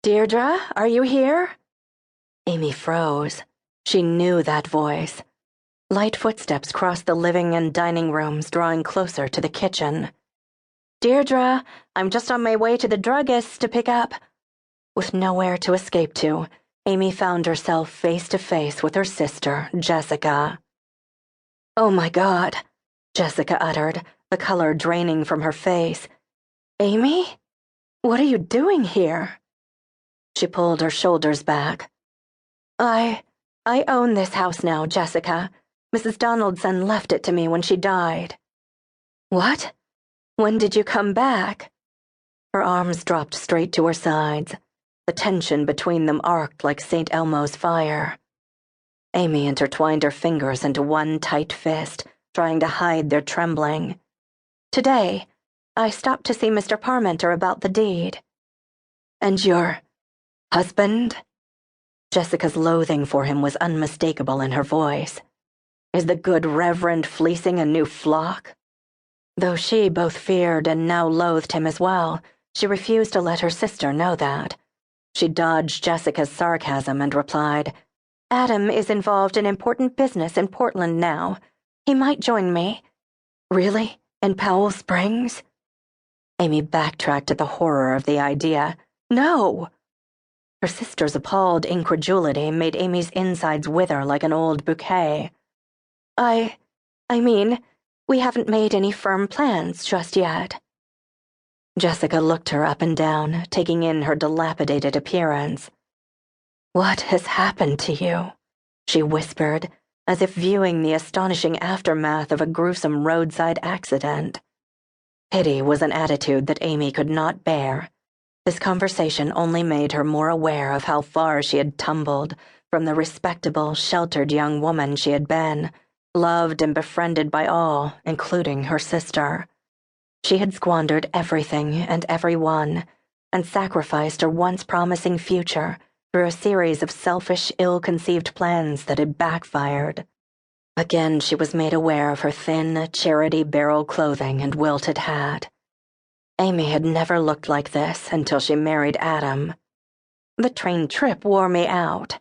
Deirdre, are you here? Amy froze. She knew that voice. Light footsteps crossed the living and dining rooms, drawing closer to the kitchen. Deirdre, I'm just on my way to the druggist's to pick up. With nowhere to escape to, Amy found herself face to face with her sister, Jessica. Oh my God, Jessica uttered, the color draining from her face. Amy? What are you doing here? She pulled her shoulders back. I own this house now, Jessica. Mrs. Donaldson left it to me when she died. What? When did you come back? Her arms dropped straight to her sides. The tension between them arced like St. Elmo's fire. Amy intertwined her fingers into one tight fist, trying to hide their trembling. Today, I stopped to see Mr. Parmenter about the deed. And your husband? Jessica's loathing for him was unmistakable in her voice. Is the good Reverend fleecing a new flock? Though she both feared and now loathed him as well, she refused to let her sister know that. She dodged Jessica's sarcasm and replied, Adam is involved in important business in Portland now. He might join me. Really? In Powell Springs? Amy backtracked at the horror of the idea. No! Her sister's appalled incredulity made Amy's insides wither like an old bouquet. I mean, we haven't made any firm plans just yet. Jessica looked her up and down, taking in her dilapidated appearance. What has happened to you? She whispered, as if viewing the astonishing aftermath of a gruesome roadside accident. Pity was an attitude that Amy could not bear. This conversation only made her more aware of how far she had tumbled from the respectable, sheltered young woman she had been, loved and befriended by all, including her sister. She had squandered everything and everyone, and sacrificed her once promising future through a series of selfish, ill-conceived plans that had backfired. Again she was made aware of her thin, charity barrel clothing and wilted hat. Amy had never looked like this until she married Adam. The train trip wore me out.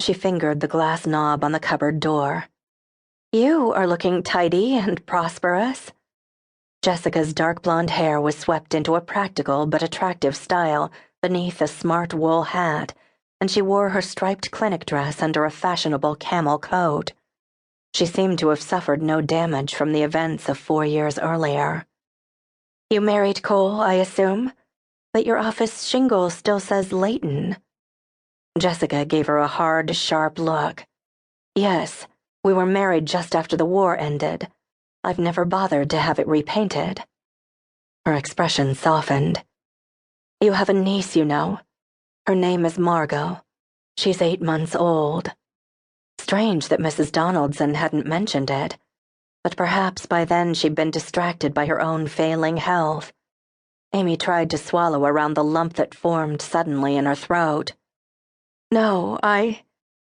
She fingered the glass knob on the cupboard door. You are looking tidy and prosperous. Jessica's dark blonde hair was swept into a practical but attractive style beneath a smart wool hat, and she wore her striped clinic dress under a fashionable camel coat. She seemed to have suffered no damage from the events of 4 years earlier. You married Cole, I assume? But your office shingle still says Layton. Jessica gave her a hard, sharp look. Yes, we were married just after the war ended. I've never bothered to have it repainted. Her expression softened. You have a niece, you know. Her name is Margot. She's 8 months old. Strange that Mrs. Donaldson hadn't mentioned it, but perhaps by then she'd been distracted by her own failing health. Amy tried to swallow around the lump that formed suddenly in her throat. No, I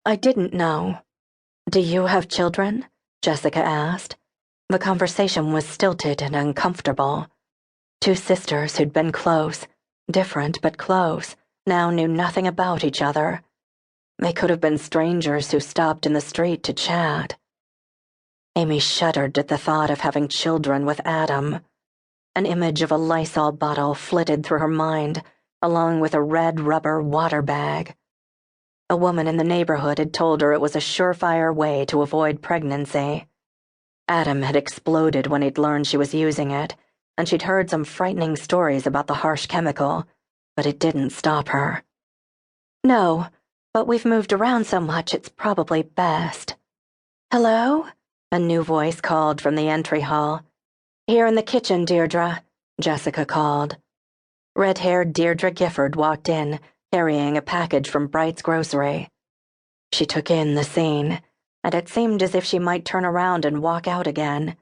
didn't know. Do you have children? Jessica asked. The conversation was stilted and uncomfortable. Two sisters who'd been close, different but close, now knew nothing about each other. They could have been strangers who stopped in the street to chat. Amy shuddered at the thought of having children with Adam. An image of a Lysol bottle flitted through her mind, along with a red rubber water bag. A woman in the neighborhood had told her it was a surefire way to avoid pregnancy. Adam had exploded when he'd learned she was using it, and she'd heard some frightening stories about the harsh chemical, but it didn't stop her. No, but we've moved around so much it's probably best. Hello? A new voice called from the entry hall. Here in the kitchen, Deirdre, Jessica called. Red-haired Deirdre Gifford walked in, carrying a package from Bright's grocery. She took in the scene, and it seemed as if she might turn around and walk out again.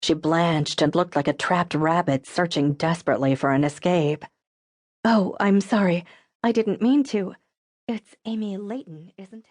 She blanched and looked like a trapped rabbit searching desperately for an escape. Oh, I'm sorry. I didn't mean to. It's Amy Layton, isn't it?